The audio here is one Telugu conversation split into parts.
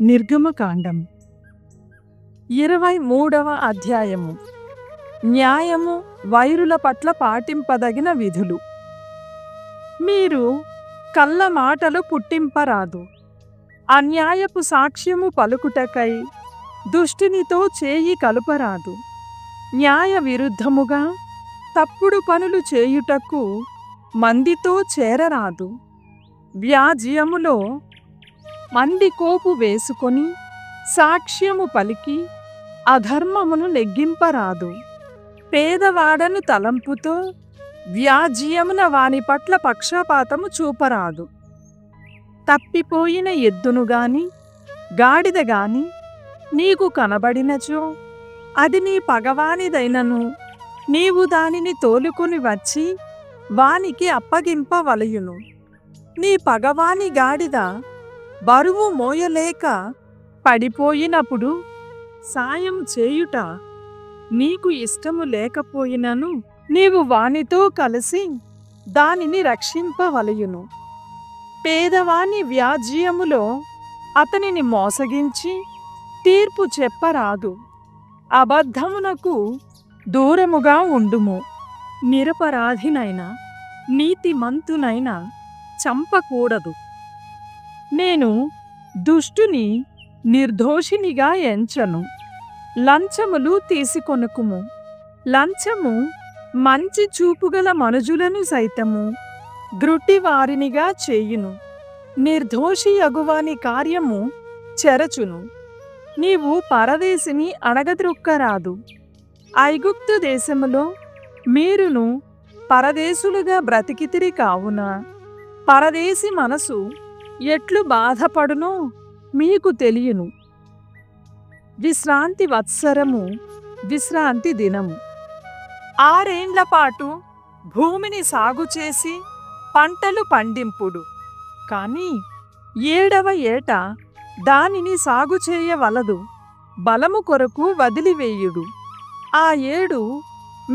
నిర్గమకాండం 23వ అధ్యాయము. న్యాయము వైరుల పట్ల పాటింపదగిన విధులు. మీరు కళ్ళ మాటలు పుట్టింపరాదు. అన్యాయపు సాక్ష్యము పలుకుటకై దుష్టునితో చేయి కలుపరాదు. న్యాయ విరుద్ధముగా తప్పుడు పనులు చేయుటకు మందితో చేరరాదు. వ్యాజ్యములో మంది కోపు వేసుకొని సాక్ష్యము పలికి అధర్మమును నెగ్గింపరాదు. పేదవాడను తలంపుతో వ్యాజ్యమున వాని పట్ల పక్షపాతము చూపరాదు. తప్పిపోయిన ఎద్దును గాని గాడిద గాని నీకు కనబడినచో అది నీ పగవానిదైనను నీవు దానిని తోలుకొని వచ్చి వానికి అప్పగింపవలయును. నీ పగవాని గాడిద బరువు మోయలేక పడిపోయినప్పుడు సాయం చేయుట నీకు ఇష్టము లేకపోయినను నీవు వానితో కలిసి దానిని రక్షింపవలయును. పేదవాని వ్యాజ్యములో అతనిని మోసగించి తీర్పు చెప్పరాదు. అబద్ధమునకు దూరముగా ఉండుము. నిరపరాధినైన నీతిమంతునైనా చంపకూడదు. నేను దుష్టుని నిర్దోషినిగా ఎంచను. లంచములు తీసుకొనుకుము. లంచము మంచి చూపుగల మనుజులను సైతము గ్రుడ్డివారినిగా చేయును. నిర్దోషి యగువాని కార్యము చెరచును. నీవు పరదేశిని అణగద్రొక్కరాదు. ఐగుప్తు దేశములో మీరును పరదేశులుగా బ్రతికితిరి కావున పరదేశి మనసు ఎట్లు బాధపడునో మీకు తెలియను. విశ్రాంతి వత్సరము, విశ్రాంతి దినము. 6 ఏండ్ల పాటు భూమిని సాగు చేసి పంటలు పండింపుడు. కానీ 7వ ఏట దానిని సాగు చేయవలదు. బలము కొరకు వదిలివేయుడు. ఆ ఏడు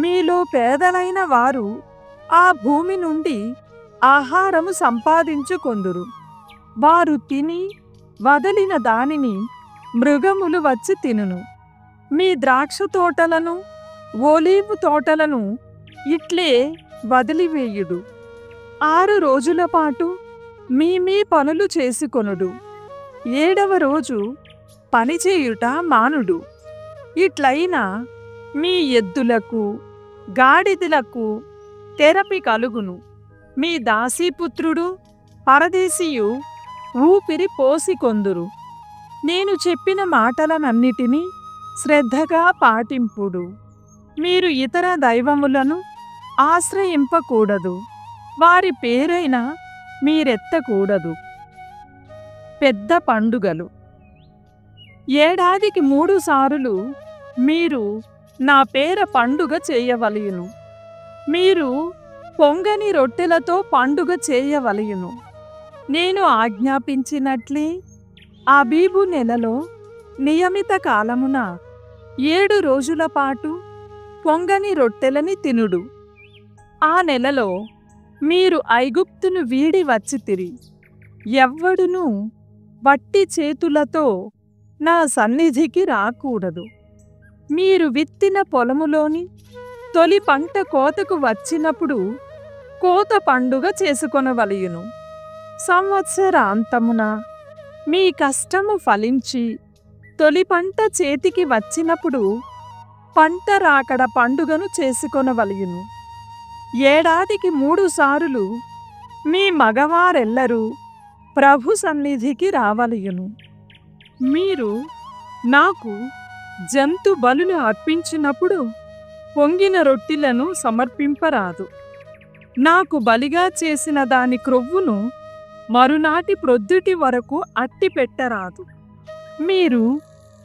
మీలో పేదలైన వారు ఆ భూమి నుండి ఆహారము సంపాదించుకొందురు. వారు తిని వదిలిన దానిని మృగములు వచ్చి తినును. మీ ద్రాక్ష తోటలను ఓలీవు తోటలను ఇట్లే వదిలివేయుడు. 6 రోజుల పాటు మీ పనులు చేసుకొనుడు. 7వ రోజు పనిచేయుట మానుడు. ఇట్లయినా మీ ఎద్దులకు గాడిదలకు తెరపి కలుగును. మీ దాసీపుత్రుడు పరదేశియు ఊపిరి పోసికొందురు. నేను చెప్పిన మాటలనన్నిటినీ శ్రద్ధగా పాటింపుడు. మీరు ఇతర దైవములను ఆశ్రయింపకూడదు. వారి పేరైనా మీరెత్తకూడదు. పెద్ద పండుగలు. ఏడాదికి 3 సారులు మీరు నా పేర పండుగ చేయవలయును. మీరు పొంగని రొట్టెలతో పండుగ చేయవలయును. నేను ఆజ్ఞాపించినట్లే ఆబీబు నెలలో నియమిత కాలమున 7 రోజుల పాటు పొంగని రొట్టెలని తినుడు. ఆ నెలలో మీరు ఐగుప్తును వీడి వచ్చితిరి. ఎవ్వడునూ వట్టి చేతులతో నా సన్నిధికి రాకూడదు. మీరు విత్తిన పొలములోని తొలి పంట కోతకు వచ్చినప్పుడు కోత పండుగ చేసుకొనవలయును. సంవత్సరాంతమున మీ కష్టము ఫలించి తొలి పంట చేతికి వచ్చినప్పుడు పంట రాకడ పండుగను చేసుకొనవలయును. ఏడాదికి 3 సారులు మీ మగవారెల్లరూ ప్రభు సన్నిధికి రావలయును. మీరు నాకు జంతు బలులు అర్పించినప్పుడు పొంగిన రొట్టెలను సమర్పింపరాదు. నాకు బలిగా చేసిన దాని క్రొవ్వును మరునాటి ప్రొద్దుటి వరకు అట్టి పెట్టరాదు. మీరు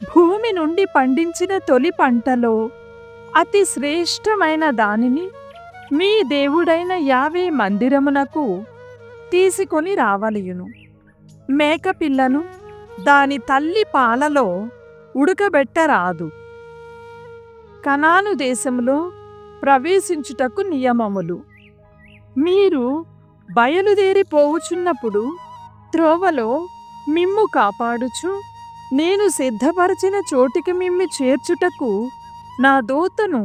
భూమి నుండి పండించిన తొలి పంటలో అతి శ్రేష్టమైన దానిని మీ దేవుడైన యావే మందిరమునకు తీసుకొని రావలయును. మేకపిల్లను దాని తల్లి పాలలో ఉడకబెట్టరాదు. కనాను దేశంలో ప్రవేశించుటకు నియమములు. మీరు బయలుదేరి పోవుచున్నప్పుడు త్రోవలో మిమ్ము కాపాడుచు నేను సిద్ధపరచిన చోటికి మిమ్ము చేర్చుటకు నా దూతను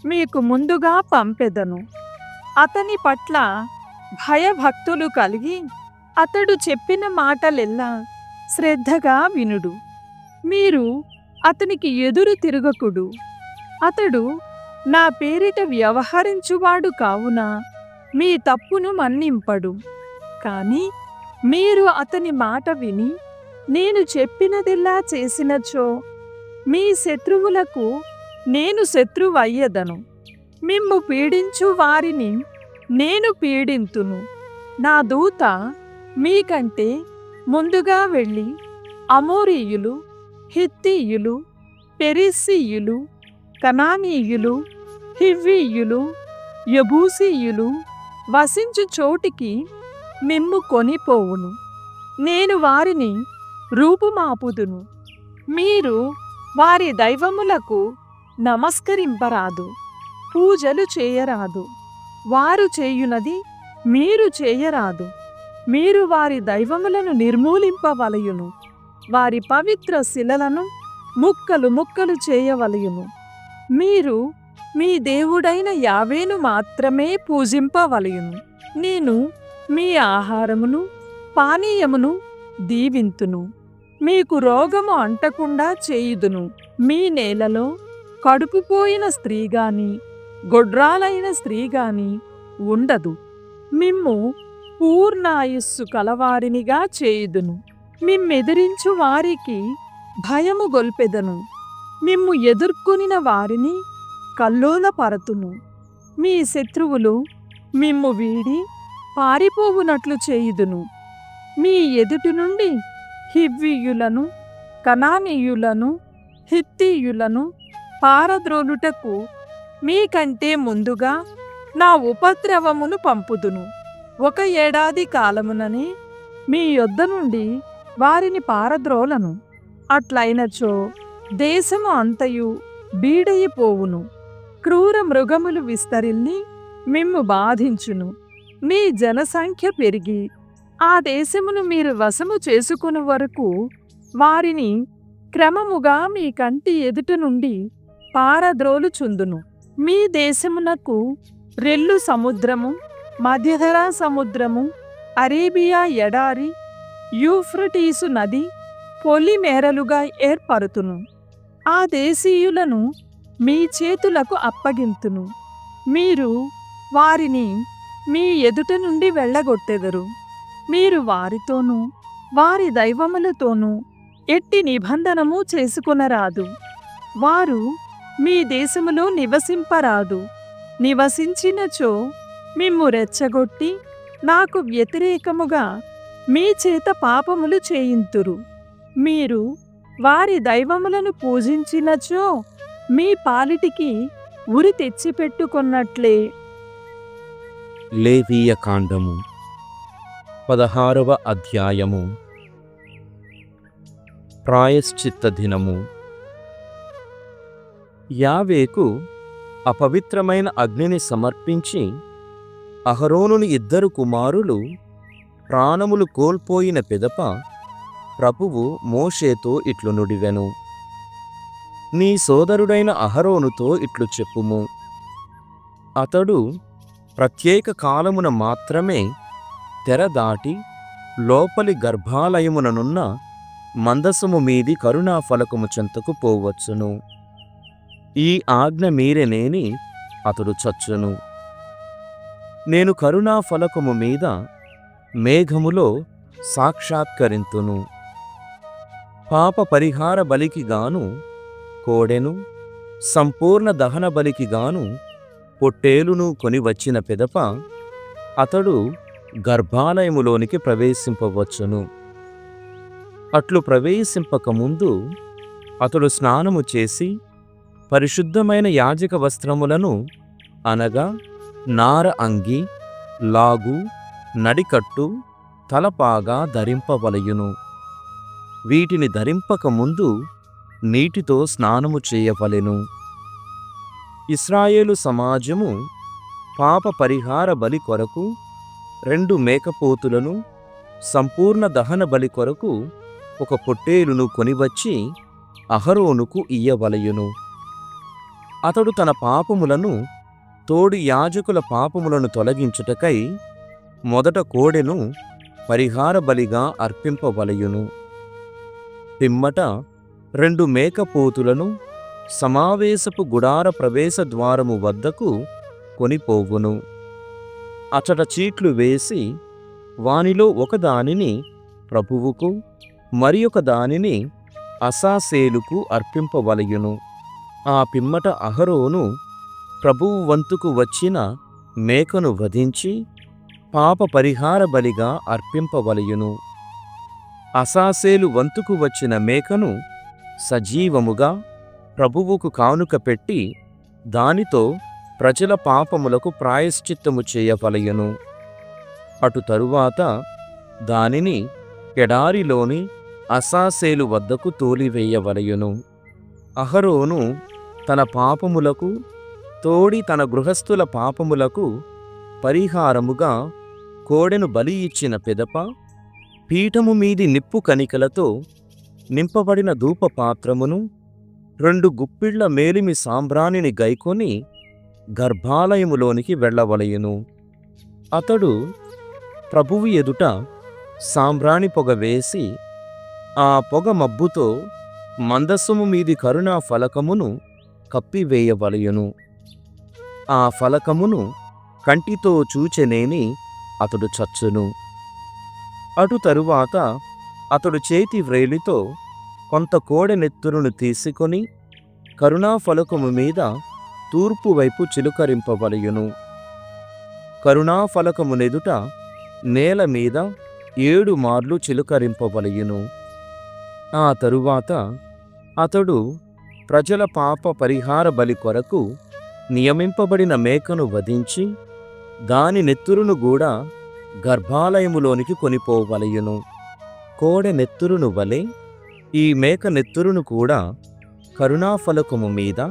మీకు ముందుగా పంపెదను. అతని పట్ల భయభక్తులు కలిగి అతడు చెప్పిన మాటలెల్లా శ్రద్ధగా వినుడు. మీరు అతనికి ఎదురు తిరగకుడు. అతడు నా పేరిట వ్యవహరించువాడు కావున మీ తప్పును మన్నింపడు. కాని మీరు అతని మాట విని నేను చెప్పినదిలా చేసినచో మీ శత్రువులకు నేను శత్రువయ్యదను. మిమ్ము పీడించు వారిని నేను పీడింతును. నా దూత మీకంటే ముందుగా వెళ్ళి అమోరీయులు, హిత్తీయులు, పెరిస్సీయులు, కనానీయులు, హివ్వీయులు, యబూసీయులు వసించు చోటికి మిమ్ము కొనిపోవును. నేను వారిని రూపుమాపుదును. మీరు వారి దైవములకు నమస్కరింపరాదు, పూజలు చేయరాదు. వారు చేయునది మీరు చేయరాదు. మీరు వారి దైవములను నిర్మూలింపవలయును. వారి పవిత్ర శిలలను ముక్కలు ముక్కలు చేయవలయును. మీరు మీ దేవుడైన యావేను మాత్రమే పూజింపవలయును. నేను మీ ఆహారమును పానీయమును దీవింతును. మీకు రోగము అంటకుండా చేయుదును. మీ నేలలో కడుపుపోయిన స్త్రీగాని గొడ్రాలైన స్త్రీగాని ఉండదు. మిమ్ము పూర్ణాయుస్సు కలవారినిగా చేయుదును. మిమ్మెదిరించు వారికి భయము గొల్పెదను. మిమ్ము ఎదుర్కొనిన వారిని కల్లోలపరతును. మీ శత్రువులు మిమ్ము వీడి పారిపోవునట్లు చేయుదును. మీ ఎదుటి నుండి హివ్వీయులను, కనానీయులను, హిత్తీయులను పారద్రోలుటకు మీకంటే ముందుగా నా ఉపద్రవమును పంపుదును. 1 ఏడాది కాలముననే మీ యొద్ద నుండి వారిని పారద్రోలను. అట్లయినచో దేశము అంతయు బీడయిపోవును. క్రూర మృగములు విస్తరిల్లి మిమ్ము బాధించును. మీ జనసంఖ్య పెరిగి ఆ దేశమును మీరు వశము చేసుకుని వరకు వారిని క్రమముగా మీ కంటి ఎదుట నుండి పారద్రోలుచుందును. మీ దేశమునకు రెల్లు సముద్రము, మధ్యధరా సముద్రము, అరేబియా ఎడారి, యూఫ్రటీసు నది పొలిమేరలుగా ఏర్పరుతును. ఆ దేశీయులను మీ చేతులకు అప్పగింతును. మీరు వారిని మీ ఎదుట నుండి వెళ్ళగొట్టెదరు. మీరు వారితోనూ వారి దైవములతోనూ ఎట్టి నిబంధనము చేసుకొనరాదు. వారు మీ దేశములో నివసింపరాదు. నివసించినచో మిమ్ము రెచ్చగొట్టి నాకు వ్యతిరేకముగా మీ చేత పాపములు చేయింతురు. మీరు వారి దైవములను పూజించినచో మీ పాలిటికి ఉరి తెచ్చిపెట్టుకొన్నట్లే. లేవీయ కాండము 16వ అధ్యాయము. ప్రాయశ్చిత్త దినము. యావేకు అపవిత్రమైన అగ్నిని సమర్పించి అహరోనుని 2 కుమారులు ప్రాణములు కోల్పోయిన పిదప ప్రభువు మోషేతో ఇట్లు నుడివెను. నీ సోదరుడైన అహరోనుతో ఇట్లు చెప్పుము. అతడు ప్రత్యేక కాలమున మాత్రమే తెర దాటి లోపలి గర్భాలయముననున్న మందసము మీది కరుణాఫలకము చెంతకు పోవచ్చును. ఈ ఆజ్ఞ మీరెనేని అతడు చచ్చును. నేను కరుణాఫలకము మీద మేఘములో సాక్షాత్కరింతును. పాప పరిహార బలికి గాను కోడెను, సంపూర్ణ దహన బలికి గాను పొట్టేలును కొని వచ్చిన పిదప అతడు గర్భాలయములోనికి ప్రవేశింపవచ్చును. అట్లు ప్రవేశింపకముందు అతడు స్నానము చేసి పరిశుద్ధమైన యాజక వస్త్రములను అనగా నార అంగి, లాగు, నడికట్టు, తలపాగా ధరింపవలయును. వీటిని ధరింపకముందు నీటితో స్నానము చేయవలెను. ఇశ్రాయేలు సమాజము పాప పరిహార బలి కొరకు 2 మేకపోతులను, సంపూర్ణ దహన బలి కొరకు ఒక పొట్టేలును కొనివచ్చి అహరోనుకు ఇయ్యవలయును. అతడు తన పాపములను తోడి యాజకుల పాపములను తొలగించుటకై మొదట కోడెను పరిహార బలిగా అర్పింపవలయును. పిమ్మట 2 మేకపోతులను సమావేశపు గుడార ప్రవేశ ద్వారము వద్దకు కొనిపోవును. అచట చీట్లు వేసి వానిలో ఒకదానిని ప్రభువుకు మరి ఒక దానిని అసాసేలుకు అర్పింపవలయును. ఆ పిమ్మట అహరోను ప్రభువు వంతుకు వచ్చిన మేకను వధించి పాప పరిహార బలిగా అర్పింపవలయును. అసాసేలు వంతుకు వచ్చిన మేకను సజీవముగా ప్రభువుకు కానుక పెట్టి దానితో ప్రజల పాపములకు ప్రాయశ్చిత్తము చేయవలయును. అటు తరువాత దానిని ఎడారిలోని అసాసేలు వద్దకు తోలివేయవలయును. అహరోను తన పాపములకు తోడి తన గృహస్థుల పాపములకు పరిహారముగా కోడెను బలి ఇచ్చిన పిదప పీఠము మీది నిప్పు కణికలతో నింపబడిన ధూపపాత్రమును 2 గుప్పిళ్ల మేలిమి సాంబ్రాణిని గైకొని గర్భాలయములోనికి వెళ్ళవలయును. అతడు ప్రభువు ఎదుట సాంబ్రాణి పొగ వేసి ఆ పొగ మబ్బుతో మందసము మీది కరుణా ఫలకమును కప్పివేయవలయును. ఆ ఫలకమును కంటితో చూచెనేని అతడు చచ్చును. అటు తరువాత అతడు చేతి వ్రేలితో కొంత కోడెనెత్తురును తీసుకొని కరుణాఫలకము మీద తూర్పు వైపు చిలుకరింపవలయును. కరుణాఫలకమునెదుట నేల మీద 7 మార్లు చిలుకరింపవలయును. ఆ తరువాత అతడు ప్రజల పాప పరిహార బలి కొరకు నియమింపబడిన మేకను వధించి దాని నెత్తురును కూడా గర్భాలయములోనికి కొనిపోవలయును. కోడె నెత్తురును వలె ఈ మేక నెత్తురును కూడా కరుణాఫలకము మీద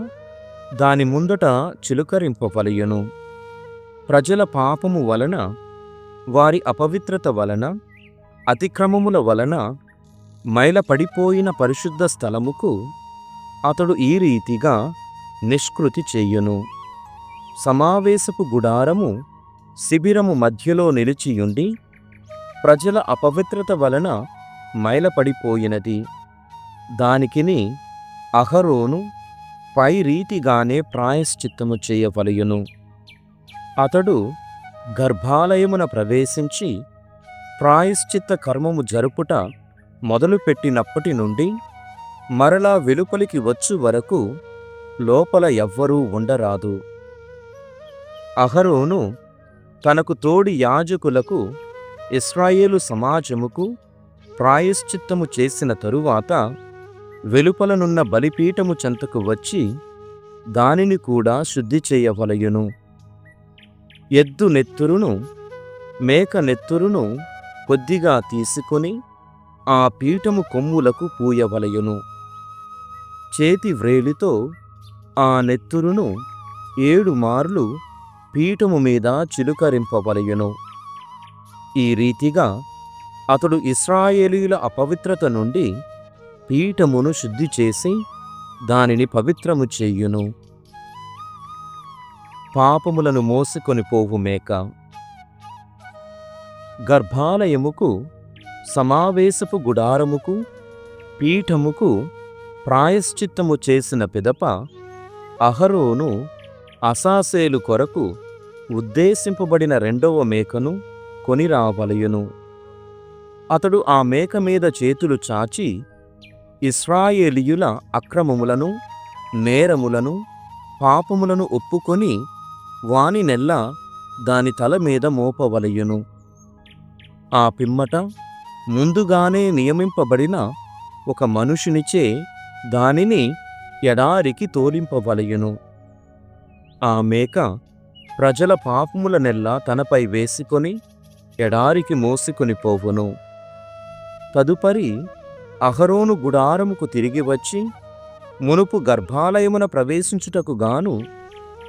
దాని ముందట చిలుకరింపవలయును. ప్రజల పాపము వలన వారి అపవిత్రత వలన అతిక్రమముల వలన మైలపడిపోయిన పరిశుద్ధ స్థలముకు అతడు ఈ రీతిగా నిష్కృతి చెయ్యును. సమావేశపు గుడారము శిబిరము మధ్యలో నిలిచియుండి ప్రజల అపవిత్రత వలన మైలపడిపోయినది. దానికిని అహరోను పై రీతిగానే ప్రాయశ్చిత్తము చేయవలయును. అతడు గర్భాలయమున ప్రవేశించి ప్రాయశ్చిత్త కర్మము జరుపుట మొదలుపెట్టినప్పటి నుండి మరలా వెలుపలికి వచ్చు వరకు లోపల ఎవ్వరూ ఉండరాదు. అహరోను తనకు తోడి యాజకులకు ఇశ్రాయేలు సమాజముకు ప్రాయశ్చిత్తము చేసిన తరువాత వెలుపలనున్న బలిపీఠము చెంతకు వచ్చి దానిని కూడా శుద్ధి చేయవలయును. ఎద్దు నెత్తురును మేక నెత్తురును కొద్దిగా తీసుకొని ఆ పీఠము కొమ్ములకు పూయవలయును. చేతి వ్రేలితో ఆ నెత్తురును 7 మార్లు పీఠము మీద చిలుకరింపవలయును. ఈ రీతిగా అతడు ఇశ్రాయేలీయుల అపవిత్రత నుండి పీఠమును శుద్ధి చేసి దానిని పవిత్రము చెయ్యును. పాపములను మోసుకొని పోవు మేక. గర్భాలయముకు సమావేశపు గుడారముకు పీఠముకు ప్రాయశ్చిత్తము చేసిన పిదప అహరోను అసాసేలు కొరకు ఉద్దేశింపబడిన 2వ మేకను కొనిరావలయును. అతడు ఆ మేక మీద చేతులు చాచి ఇశ్రాయేలీయుల అక్రమములను నేరములను పాపములను ఒప్పుకొని వానినెల్లా దాని తల మీద మోపవలయును. ఆ పిమ్మట ముందుగానే నియమింపబడిన ఒక మనుషునిచే దానిని ఎడారికి తోలింపవలయును. ఆ మేక ప్రజల పాపములనెల్లా తనపై వేసుకొని ఎడారికి మోసుకొని పోవును. తదుపరి అహరోను గుడారముకు తిరిగి వచ్చి మునుపు గర్భాలయమున ప్రవేశించుటకు గాను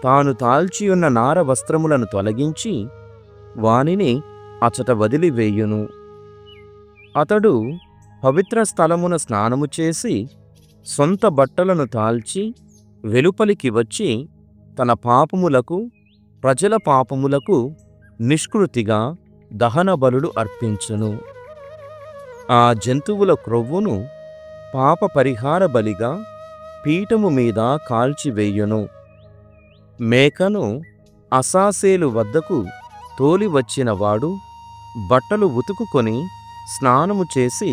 తాను తాల్చియున్న నార వస్త్రములను తొలగించి వానిని అచట వదిలివేయును. అతడు పవిత్ర స్థలమున స్నానము చేసి సొంత బట్టలను తాల్చి వెలుపలికి వచ్చి తన పాపములకు ప్రజల పాపములకు నిష్కృతిగా దహన బలులు అర్పించును. ఆ జంతువుల క్రొవ్వును పాప పరిహార బలిగా పీఠము మీద కాల్చివేయును. మేకను అసాసేలు వద్దకు తోలివచ్చినవాడు బట్టలు ఉతుకుకొని స్నానము చేసి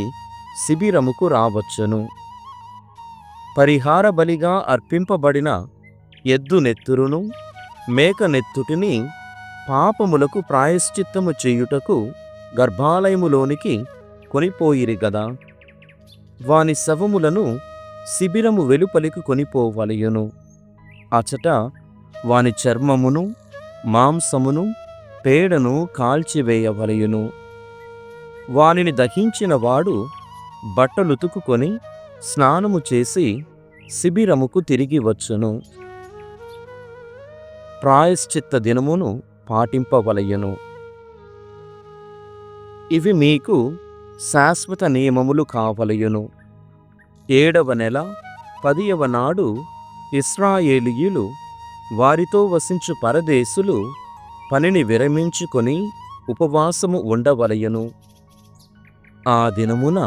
శిబిరముకు రావచ్చును. పరిహార బలిగా అర్పింపబడిన ఎద్దు నెత్తురును మేక నెత్తుటిని పాపములకు ప్రాయశ్చిత్తము చేయుటకు గర్భాలయములోనికి కొనిపోయిరి గదా. వాని శవములను శిబిరము వెలుపలికి కొనిపోవలయును. అచట వాని చర్మమును మాంసమును పేడను కాల్చివేయవలయును. వానిని దహించిన వాడు బట్టలుతుకుకొని స్నానము చేసి శిబిరముకు తిరిగి వచ్చును. ప్రాయశ్చిత్త దినమును పాటింపవలయును. ఇవి మీకు శాశ్వత నియమములు కావలయును. 7వ నెల 10వ నాడు ఇశ్రాయేలీయులు వారితో వసించు పరదేశులు పనిని విరమించుకొని ఉపవాసము ఉండవలయును. ఆ దినమున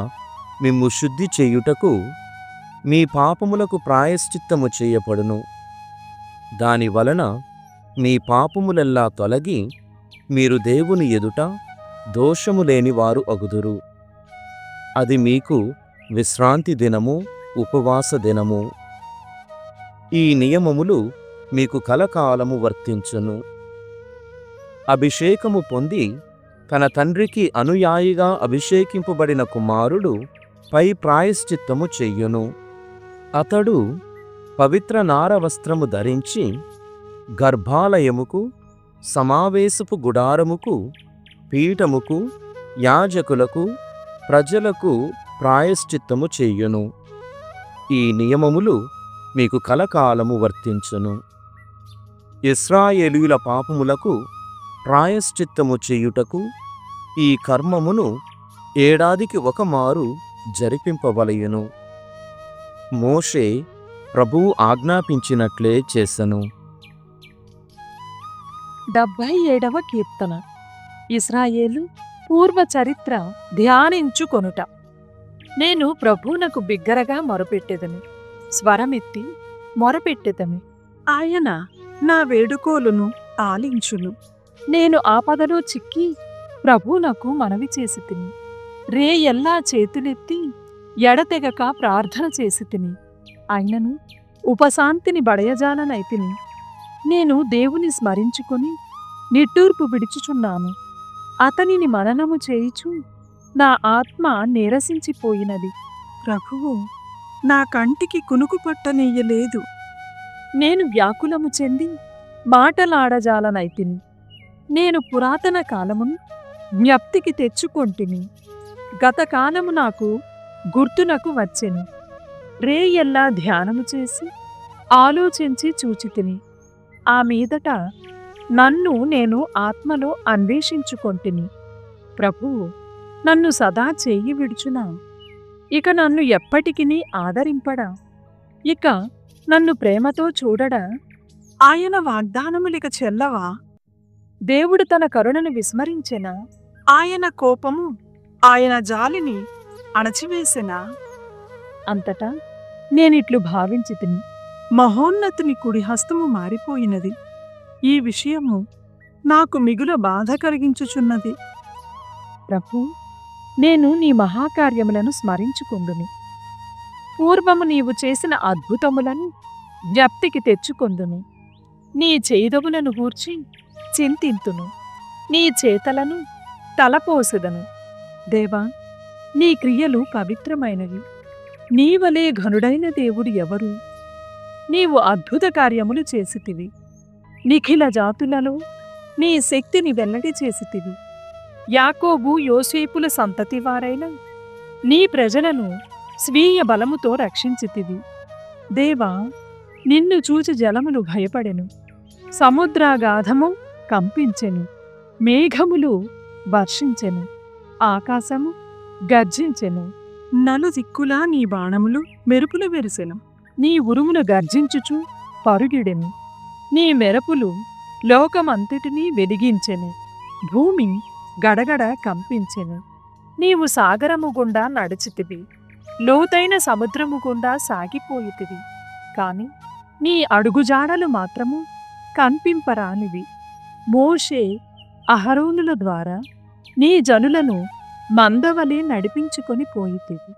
మిమ్ము శుద్ధి చేయుటకు మీ పాపములకు ప్రాయశ్చిత్తము చేయబడును. దాని వలన మీ పాపములెల్లా తొలగి మీరు దేవుని ఎదుట దోషము లేని వారు అగుదురు. అది మీకు విశ్రాంతి దినము, ఉపవాస దినము. ఈ నియమములు మీకు కలకాలము వర్తించును. అభిషేకము పొంది తన తండ్రికి అనుయాయిగా అభిషేకింపబడిన కుమారుడు పై ప్రాయశ్చిత్తము చెయ్యును. అతడు పవిత్ర నారవస్త్రము ధరించి గర్భాలయముకు, సమావేశపు గుడారముకు, పీఠముకు, యాజకులకు, ప్రజలకు ప్రాయశ్చిత్తము చెయ్యును. ఈ నియమములు మీకు కలకాలము వర్తించును. ఇశ్రాయేలీయుల పాపములకు ప్రాయశ్చిత్తము చేయుటకు ఈ కర్మమును ఏడాదికి ఒకమారు జరిపింపవలయును. మోషే ప్రభువు ఆజ్ఞాపించినట్లే చేసెను. 77వ కీర్తన. ఇశ్రాయేలు పూర్వ చరిత్ర ధ్యానించుకొనుట. నేను ప్రభువునకు బిగ్గరగా మొరపెట్టెదను, స్వరమెత్తి మొరపెట్టెదను. ఆయన నా వేడుకోలును ఆలించును. నేను ఆపదలో చిక్కి ప్రభువునకు మనవి చేసి తిని, రేయెల్లా చేతులెత్తి ఎడతెగక ప్రార్థన చేసి తిని, అయినను ఉపశాంతిని బడయజాలనైతిని. నేను దేవుని స్మరించుకొని నిట్టూర్పు విడుచుచున్నాను. అతనిని మననము చేయుచు నా ఆత్మ నీరసించిపోయినది. ప్రభువు నా కంటికి కునుకు పట్టనీయలేదు. నేను వ్యాకులము చెంది మాటలాడజాలనైతిని. నేను పురాతన కాలమును జ్ఞప్తికి తెచ్చుకొంటిని. గతకాలము నాకు గుర్తునకు వచ్చెను. రేయెల్లా ధ్యానము చేసి ఆలోచించి చూచితిని. ఆ మీదట నన్ను నేను ఆత్మలో అన్వేషించుకొంటిని. ప్రభువు నన్ను సదా చెయ్యి విడుచునా? ఇక నన్ను ఎప్పటికినీ ఆదరింపడా? ఇక నన్ను ప్రేమతో చూడడా? ఆయన వాగ్దానములిక చెల్లవా? దేవుడు తన కరుణను విస్మరించెనా? ఆయన కోపము, ఆయన జాలిని అణచివేసెనా? అంతటా నేనిట్లు భావించితిని, మహోన్నతుని కుడి హస్తము మారిపోయినది. ఈ విషయము నాకు మిగుల బాధ కలిగించుచున్నది. ప్రభు, నేను నీ మహాకార్యములను స్మరించుకొందును. పూర్వము నీవు చేసిన అద్భుతములను జ్ఞప్తికి తెచ్చుకొందును. నీ చేదవులను గూర్చి చింతింతును. నీ చేతలను తలపోసెదను. దేవా, నీ క్రియలు పవిత్రమైనవి. నీవలే ఘనుడైన దేవుడు ఎవరు? నీవు అద్భుత కార్యములు చేసితివి. నిఖిల జాతులలో నీ శక్తిని వెల్లడి చేసితివి. యాకోబు యోసేపుల సంతతివారైన నీ ప్రజలను స్వీయ బలముతో రక్షించితివి. దేవా, నిన్ను చూచి జలములు భయపడెను. సముద్రాగాధము కంపించెను. మేఘములు వర్షించెను. ఆకాశము గర్జించెను. నలుదిక్కులా నీ బాణములు మెరుపులు మెరిసెను. నీ ఉరుమును గర్జించుచు పరుగిడెను. నీ మెరుపులు లోకమంతటినీ వెలిగించెను. భూమి గడగడ కంపించెను. నీవు సాగరము గుండా నడిచితివి, లోతైన సముద్రము గుండా సాగిపోయితివి. కాని నీ అడుగుజాడలు మాత్రము కనిపింపరానివి. మోషే అహరోనుల ద్వారా నీ జనులను మందవలె నడిపించుకొని పోయితివి.